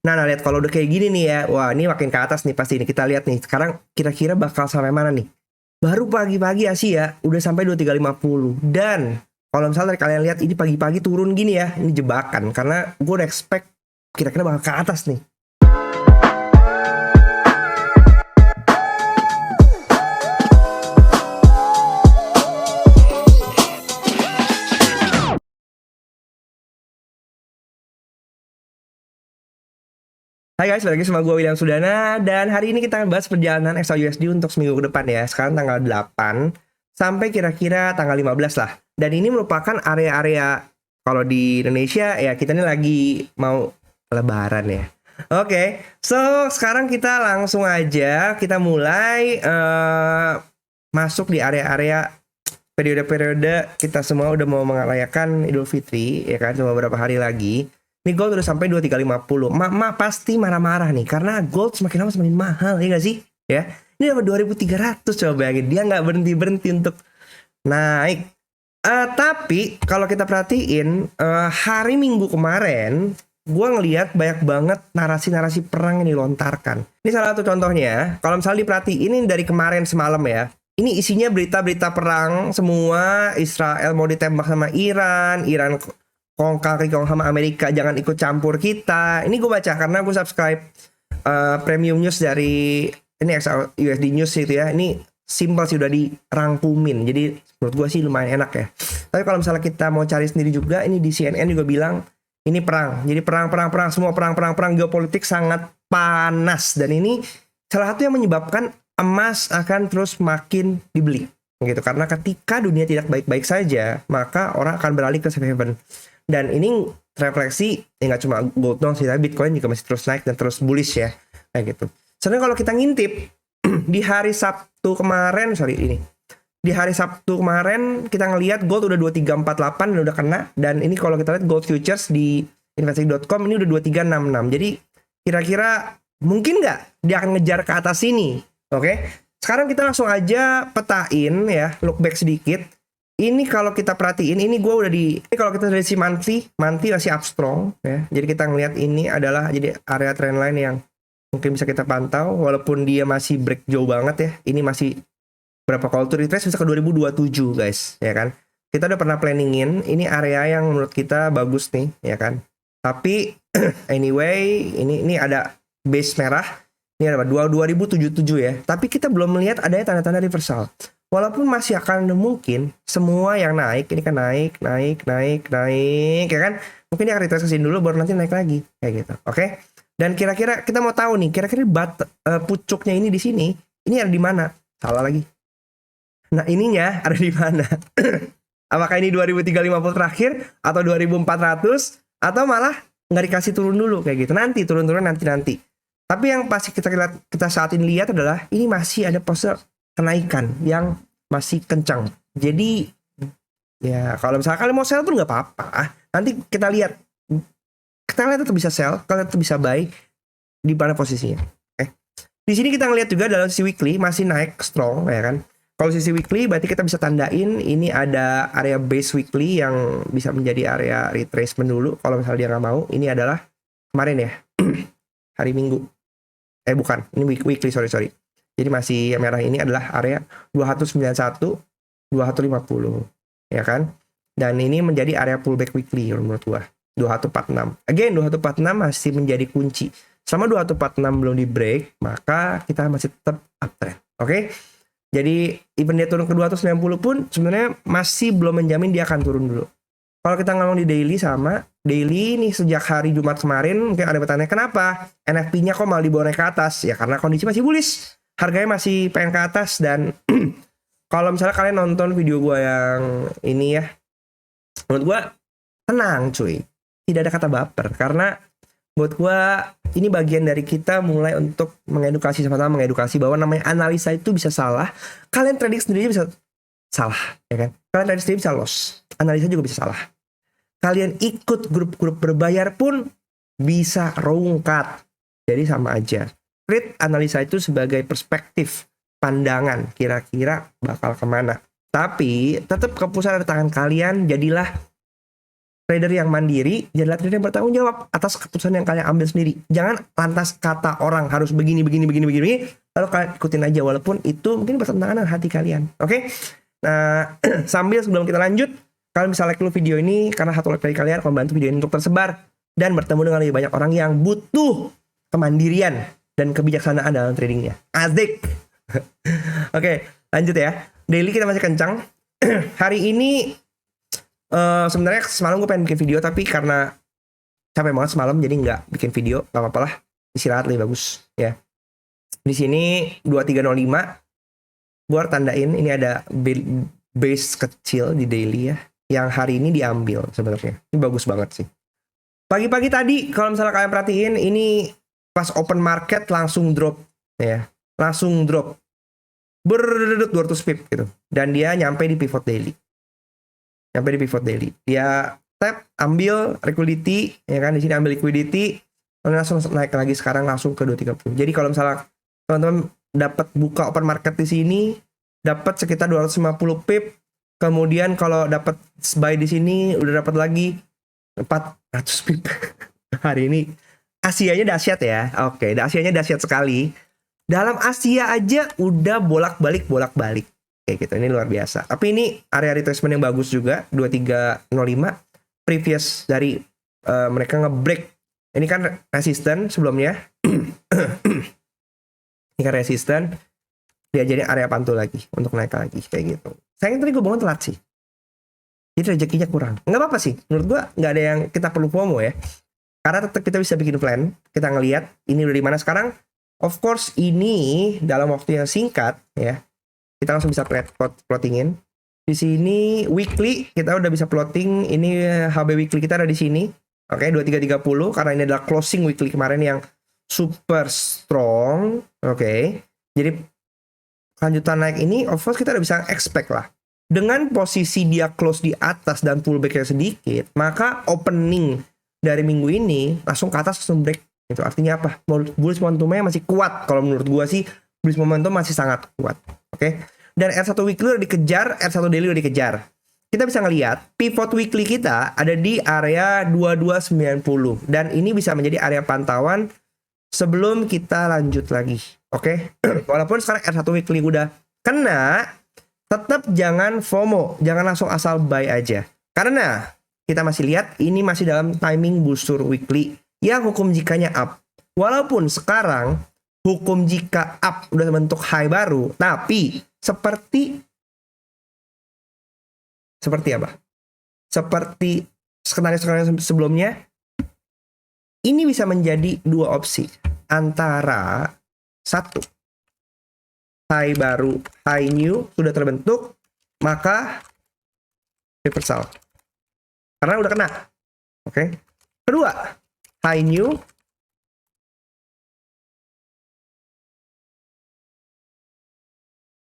Nah, lihat kalau udah kayak gini nih ya, wah ini makin ke atas nih pasti nih. Kita lihat nih, sekarang kira-kira bakal sampai mana nih? Baru pagi-pagi Asia udah sampai 2350. Dan kalau misalnya kalian lihat ini pagi-pagi turun gini ya, ini jebakan karena gue udah expect kira-kira bakal ke atas nih. Hai guys, balik lagi sama gue William Sudana. Dan hari ini kita akan bahas perjalanan XAUSD untuk seminggu ke depan ya. Sekarang tanggal 8 sampai kira-kira tanggal 15 lah. Dan ini merupakan area-area, kalau di Indonesia ya kita ini lagi mau lebaran ya. Oke, so sekarang kita langsung aja kita mulai masuk di area-area periode-periode kita semua udah mau merayakan Idul Fitri ya kan, cuma beberapa hari lagi. Ini gold udah sampai 2350. Mak pasti marah-marah nih karena gold semakin lama semakin mahal, ya gak sih? Ya. Ini dapat 2300, coba bayangin. Dia nggak berhenti-berhenti untuk naik. Tapi kalau kita perhatiin hari Minggu kemarin gue ngelihat banyak banget narasi-narasi perang yang dilontarkan. Ini salah satu contohnya. Kalau misalnya diperhatiin ini dari kemarin semalam ya. Ini isinya berita-berita perang semua. Israel mau ditembak sama Iran kongkang sama Amerika, jangan ikut campur kita. Ini gue baca karena gue subscribe premium news dari ini USD News itu ya. Ini simpel sih, udah dirangkumin. Jadi menurut gue sih lumayan enak ya. Tapi kalau misalnya kita mau cari sendiri juga, ini di CNN juga bilang ini perang. Jadi perang semua perang geopolitik sangat panas, dan ini salah satu yang menyebabkan emas akan terus makin dibeli gitu. Karena ketika dunia tidak baik-baik saja, maka orang akan beralih ke safe haven. Dan ini refleksi ya nggak cuma gold dong sih, tapi Bitcoin juga masih terus naik dan terus bullish ya kayak gitu. Sebenarnya kalau kita ngintip di hari Sabtu kemarin, di hari Sabtu kemarin kita ngelihat gold udah 2348 dan udah kena. Dan ini kalau kita lihat gold futures di investing.com ini udah 2366. Jadi kira-kira mungkin nggak dia akan ngejar ke atas sini? Oke. Sekarang kita langsung aja petain ya, look back sedikit. Ini kalau kita perhatiin, ini kalau kita dari si monthly masih up strong ya. Jadi kita ngelihat ini adalah jadi area trendline yang mungkin bisa kita pantau walaupun dia masih break jauh banget ya. Ini masih berapa call to retrace bisa ke 2027 guys, ya kan. Kita udah pernah planningin ini area yang menurut kita bagus nih, ya kan. Tapi anyway, ini ada base merah. Ini ada 2077 ya. Tapi kita belum melihat adanya tanda-tanda reversal. Walaupun masih akan mungkin semua yang naik, ini kan naik, ya kan? Mungkin dia akan retrace kesini dulu, baru nanti naik lagi, kayak gitu. Oke? Dan kira-kira kita mau tahu nih, kira-kira pucuknya ini di sini, ini ada di mana? Salah lagi. Nah, ininya ada di mana? Apakah ini 2350 terakhir, atau 2400, atau malah nggak dikasih turun dulu, kayak gitu. Nanti, turun-turun nanti. Tapi yang pasti kita saat ini lihat adalah, ini masih ada pose kenaikan yang masih kencang. Jadi ya kalau misalnya kalian mau sell pun nggak apa-apa. Nanti kita lihat tetap bisa sell, kalian tetap bisa buy di mana posisinya. Di sini kita ngelihat juga dalam sisi weekly masih naik strong ya kan. Kalau sisi weekly berarti kita bisa tandain ini ada area base weekly yang bisa menjadi area retracement dulu. Kalau misalnya dia nggak mau, ini adalah kemarin ya hari Minggu. Bukan, ini weekly, sorry. Jadi masih yang merah ini adalah area 2191, 2150, ya kan? Dan ini menjadi area pullback weekly menurut gua. 2146. Again, 2146 masih menjadi kunci. Selama 2146 belum di break, maka kita masih tetap uptrend. Oke? Jadi even dia turun ke 290 pun sebenarnya masih belum menjamin dia akan turun dulu. Kalau kita ngomong di daily nih sejak hari Jumat kemarin, mungkin ada bertanya kenapa NFP-nya kok malah dibawa naik ke atas? Ya karena kondisi masih bullish. Harganya masih pengen ke atas. Dan kalau misalnya kalian nonton video gue yang ini ya, menurut gue tenang cuy, tidak ada kata baper. Karena buat gue ini bagian dari kita mulai untuk mengedukasi, sama-sama mengedukasi bahwa namanya analisa itu bisa salah. Kalian trading sendiri bisa salah, ya kan? Kalian trading sendiri bisa loss, analisa juga bisa salah. Kalian ikut grup-grup berbayar pun bisa rungkat. Jadi sama aja. Treat analisa itu sebagai perspektif pandangan kira-kira bakal kemana. Tapi tetap keputusan ada tangan kalian. Jadilah trader yang mandiri, jadilah trader yang bertanggung jawab atas keputusan yang kalian ambil sendiri. Jangan lantas kata orang harus begini, lalu kalian ikutin aja walaupun itu mungkin bertentangan dengan hati kalian. Oke? Nah, sambil sebelum kita lanjut, kalian bisa like dulu video ini karena satu like dari kalian akan membantu video ini untuk tersebar dan bertemu dengan lebih banyak orang yang butuh kemandirian dan kebijaksanaan dalam tradingnya. Asik. Oke, lanjut ya. Daily kita masih kencang. Hari ini sebenarnya semalam gue pengen bikin video tapi karena capek banget semalam jadi nggak bikin video. Gak apa-apa lah, istirahat lebih bagus ya. Di sini 2305 gue tandain ini ada base kecil di daily ya yang hari ini diambil sebenarnya. Ini bagus banget sih. Pagi-pagi tadi kalau misalnya kalian perhatiin ini pas open market langsung drop ya. Langsung drop. 200 pip gitu. Dan dia nyampe di pivot daily. Dia tap, ambil liquidity, ya kan, di sini ambil liquidity, langsung naik lagi sekarang langsung ke 230. Jadi kalau misalnya teman-teman dapat buka open market di sini, dapat sekitar 250 pip, kemudian kalau dapat buy di sini udah dapat lagi 400 pip. Hari ini Asianya dahsyat ya. Oke, Asianya dahsyat sekali. Dalam Asia aja udah bolak-balik. Kayak gitu, ini luar biasa. Tapi ini area retracement yang bagus juga, 2305. Previous dari mereka nge-break. Ini kan resisten sebelumnya. Ini kan resisten. Dia jadi area pantul lagi, untuk naik lagi, kayak gitu. Sayang tadi gue bangun telat sih. Jadi rezekinya kurang. Nggak apa-apa sih, menurut gue nggak ada yang kita perlu FOMO ya. Karena tetap kita bisa bikin plan. Kita ngelihat ini udah di mana sekarang. Of course ini dalam waktu yang singkat ya. Kita langsung bisa plottingin. Di sini weekly kita udah bisa plotting. Ini HB weekly kita ada di sini. Oke, 2330 karena ini adalah closing weekly kemarin yang super strong. Oke. Jadi lanjutan naik ini of course kita udah bisa expect lah. Dengan posisi dia close di atas dan pullback-nya sedikit, maka opening dari minggu ini langsung ke atas langsung break. Itu artinya apa? Bullish momentumnya masih kuat. Kalau menurut gua sih bullish momentum masih sangat kuat. Oke. Dan R1 weekly udah dikejar, R1 daily udah dikejar. Kita bisa ngelihat pivot weekly kita ada di area 2290 dan ini bisa menjadi area pantauan sebelum kita lanjut lagi. Oke. Walaupun sekarang R1 weekly udah kena, tetap jangan FOMO, jangan langsung asal buy aja. Karena kita masih lihat ini masih dalam timing busur weekly yang hukum jikanya up. Walaupun sekarang hukum jika up udah bentuk high baru, tapi seperti apa? Seperti skenario sebelumnya, ini bisa menjadi dua opsi antara satu high baru, high new sudah terbentuk, maka reversal. Karena udah kena. Oke. Kedua, high new.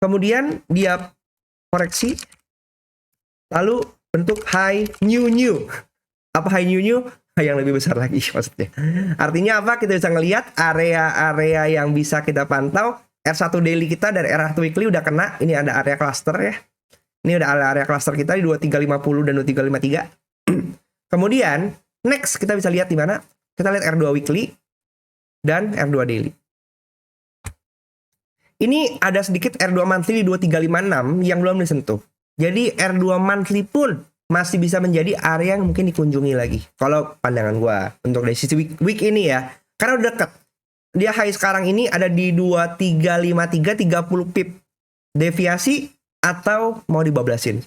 Kemudian dia koreksi. Lalu bentuk high new. Apa high new? Yang lebih besar lagi maksudnya. Artinya apa? Kita bisa ngelihat area-area yang bisa kita pantau. R1 daily kita dan R1 weekly udah kena. Ini ada area cluster ya. Ini udah area cluster kita di 2350 dan 2353. Kemudian next kita bisa lihat di mana? Kita lihat R2 weekly dan R2 daily. Ini ada sedikit R2 monthly di 2356 yang belum disentuh. Jadi R2 monthly pun masih bisa menjadi area yang mungkin dikunjungi lagi. Kalau pandangan gua untuk dari sisi week ini ya. Karena udah deket. Dia high sekarang ini ada di 2353 30 pip. Deviasi atau mau dibablasin.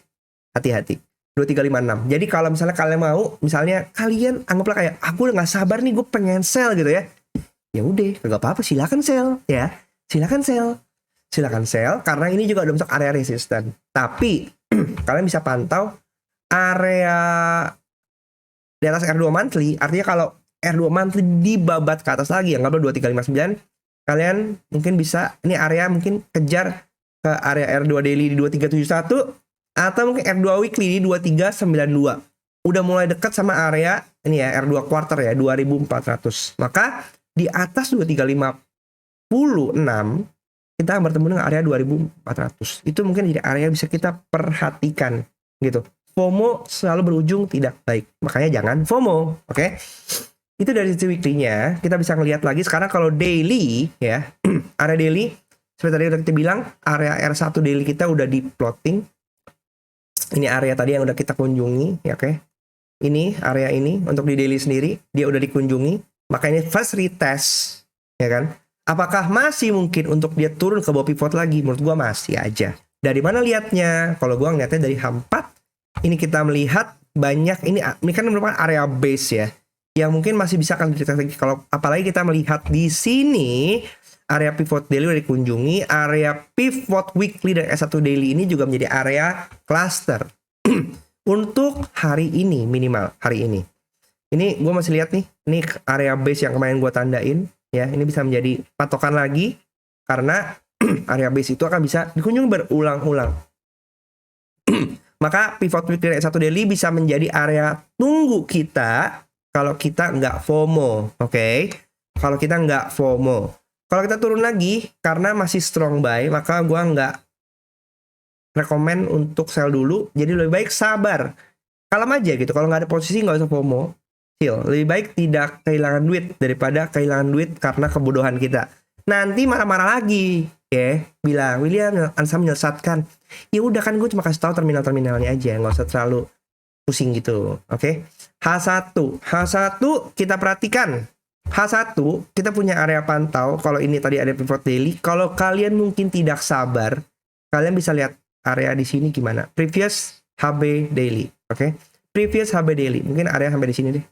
Hati-hati. 2356. Jadi kalau misalnya kalian mau, misalnya kalian anggaplah kayak aku udah nggak sabar nih, gue pengen sell gitu ya. Ya udah, nggak apa-apa, silakan sell ya. Silakan sell karena ini juga udah masuk area resisten. Tapi kalian bisa pantau area di atas R2 monthly. Artinya kalau R2 monthly dibabat ke atas lagi, anggaplah 2359, kalian mungkin bisa ini area mungkin kejar ke area R2 daily di 2371 atau mungkin R2 weekly di 2392. Udah mulai dekat sama area ini ya R2 quarter ya 2400. Maka di atas 2356 kita bertemu dengan area 2400. Itu mungkin jadi area yang bisa kita perhatikan gitu. FOMO selalu berujung tidak baik. Makanya jangan FOMO, oke? Itu dari sisi weekly-nya. Kita bisa ngelihat lagi sekarang kalau daily ya, area daily seperti tadi udah kita bilang, area R1 daily kita udah di plotting. Ini area tadi yang udah kita kunjungi, ya oke? Ini area ini untuk di daily sendiri dia udah dikunjungi. Maka ini first retest, ya kan? Apakah masih mungkin untuk dia turun ke bawah pivot lagi? Menurut gua masih aja. Dari mana lihatnya? Kalau gua ngeliatnya dari H4, ini kita melihat banyak ini kan merupakan area base ya, yang mungkin masih bisa akan dideteksi lagi. Kalau apalagi kita melihat di sini area pivot daily udah dikunjungi, area pivot weekly dan S1 daily ini juga menjadi area cluster untuk hari ini, minimal hari ini. Ini gue masih lihat nih, ini area base yang kemarin gue tandain ya, ini bisa menjadi patokan lagi karena area base itu akan bisa dikunjungi berulang-ulang. Maka pivot weekly dan S1 daily bisa menjadi area tunggu kita kalau kita nggak FOMO, oke? Kalau kita nggak FOMO. Kalau kita turun lagi, karena masih strong buy, maka gue nggak rekomen untuk sell dulu. Jadi lebih baik sabar. Kalem aja gitu. Kalau nggak ada posisi, nggak usah FOMO. Chill. Lebih baik tidak kehilangan duit daripada kehilangan duit karena kebodohan kita. Nanti marah-marah lagi. Oke, bilang, William, Ansa menyesatkan. Ya udah kan gue cuma kasih tahu terminal-terminalnya aja. Nggak usah terlalu pusing gitu. Oke. H1 kita perhatikan. H1 kita punya area pantau. Kalau ini tadi ada pivot daily. Kalau kalian mungkin tidak sabar, kalian bisa lihat area di sini gimana. Previous HB daily. Oke. Previous HB daily. Mungkin area sampai di sini deh.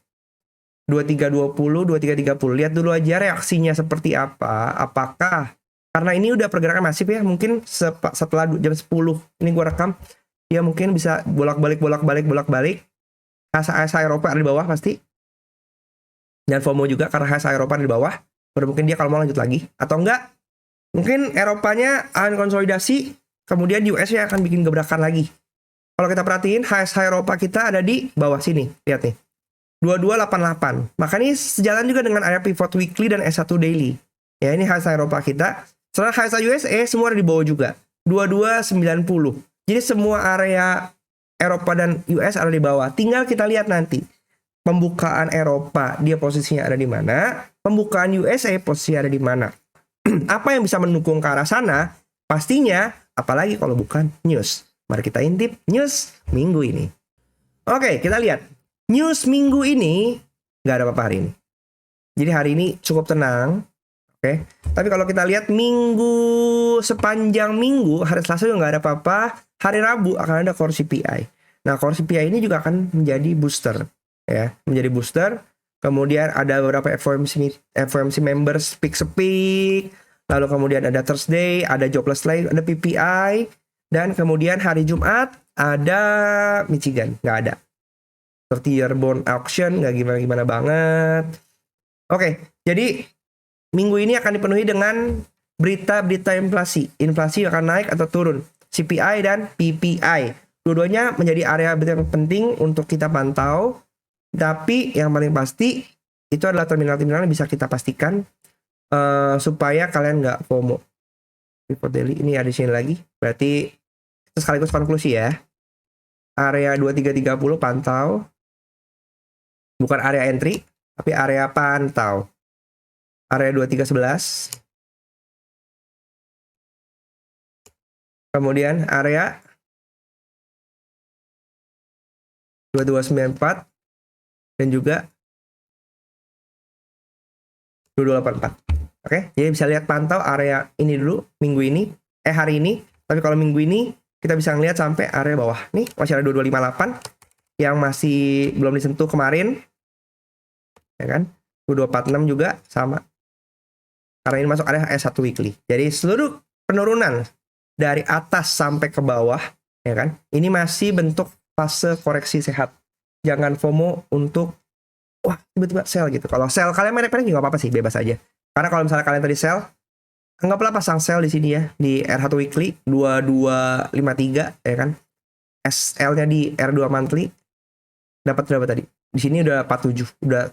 2320, 2330. Lihat dulu aja reaksinya seperti apa. Apakah karena ini udah pergerakan masif ya, mungkin setelah jam 10 ini gua rekam, ya mungkin bisa bolak-balik. HSA Eropa ada di bawah pasti. Dan FOMO juga karena HSA Eropa ada di bawah. Baru mungkin dia kalau mau lanjut lagi. Atau enggak, mungkin Eropanya akan konsolidasi, kemudian US-nya akan bikin gebrakan lagi. Kalau kita perhatiin, HSA Eropa kita ada di bawah sini. Lihat nih. 2288. Maka ini sejalan juga dengan area pivot weekly dan S1 daily. Ya, ini HSA Eropa kita. Setelah HSA USA semua ada di bawah juga. 2290. Jadi semua area Eropa dan US ada di bawah. Tinggal kita lihat nanti. Pembukaan Eropa dia posisinya ada di mana? Pembukaan USA posisinya ada di mana? Apa yang bisa mendukung ke arah sana? Pastinya, apalagi kalau bukan news. Mari kita intip news minggu ini. Oke, kita lihat. News minggu ini nggak ada apa-apa hari ini. Jadi hari ini cukup tenang. Oke. Tapi kalau kita lihat sepanjang minggu, hari Selasa juga nggak ada apa-apa. Hari Rabu akan ada core CPI. Nah, core CPI ini juga akan menjadi booster. Ya, menjadi booster. Kemudian ada beberapa FOMC members speak. Lalu kemudian ada Thursday, ada jobless claim, ada PPI. Dan kemudian hari Jumat ada Michigan. Nggak ada. 30-year bond auction, nggak gimana-gimana banget. Oke, jadi minggu ini akan dipenuhi dengan berita-berita inflasi. Inflasi akan naik atau turun. CPI dan PPI. Dua-duanya menjadi area berita yang penting untuk kita pantau. Tapi yang paling pasti itu adalah terminal-terminal yang bisa kita pastikan supaya kalian nggak FOMO. Pivot daily ini ada di sini lagi. Berarti itu sekaligus konklusi ya. Area 2330 pantau. Bukan area entry, tapi area pantau. Area 2311. Kemudian area 2294 dan juga 2284. Oke, jadi bisa lihat pantau area ini dulu minggu ini, hari ini. Tapi kalau minggu ini kita bisa ngelihat sampai area bawah. Nih, masih ada 2258 yang masih belum disentuh kemarin. Ya kan? 2246 juga sama. Karena ini masuk area S1 weekly. Jadi seluruh penurunan dari atas sampai ke bawah, ya kan? Ini masih bentuk fase koreksi sehat. Jangan FOMO untuk wah, tiba-tiba sell gitu. Kalau sell kalian merek-merek juga apa-apa sih, bebas aja. Karena kalau misalnya kalian tadi sell, anggaplah pasang sell di sini ya, di R1 weekly 2253 ya kan. SL-nya di R2 monthly dapat berapa tadi? Di sini udah 47, udah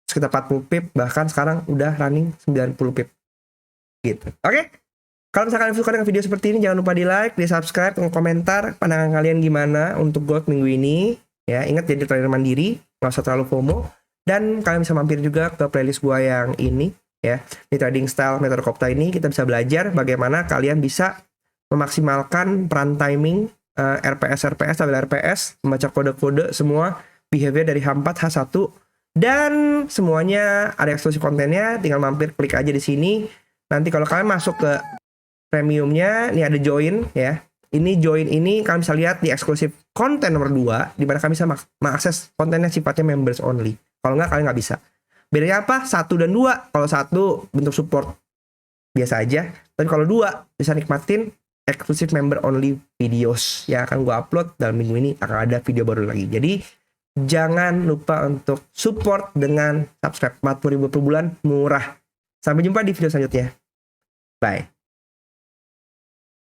sekitar 40 pip, bahkan sekarang udah running 90 pip. Gitu. Oke? Kalau misalkan kalian suka dengan video seperti ini, jangan lupa di like, di subscribe, dan komentar pandangan kalian gimana untuk gold minggu ini. Ya, ingat jadi trader mandiri, nggak usah terlalu FOMO. Dan kalian bisa mampir juga ke playlist gua yang ini, ya. Di trading style metode Kopta ini kita bisa belajar bagaimana kalian bisa memaksimalkan peran timing, RPS, tabel RPS, membaca kode-kode semua, behavior dari H4, H1, dan semuanya ada eksklusif kontennya. Tinggal mampir, klik aja di sini. Nanti kalau kalian masuk ke premiumnya, ini ada join ya. Ini join ini kalian bisa lihat di eksklusif konten nomor 2, di mana kalian bisa mengakses kontennya sifatnya members only. Kalau nggak, kalian nggak bisa. Bedanya apa? 1 dan 2. Kalau 1 bentuk support biasa aja, tapi kalau 2 bisa nikmatin eksklusif member only videos yang akan gue upload dalam minggu ini. Akan ada video baru lagi. Jadi jangan lupa untuk support dengan subscribe. 40.000 per bulan, murah. Sampai jumpa di video selanjutnya. Bye.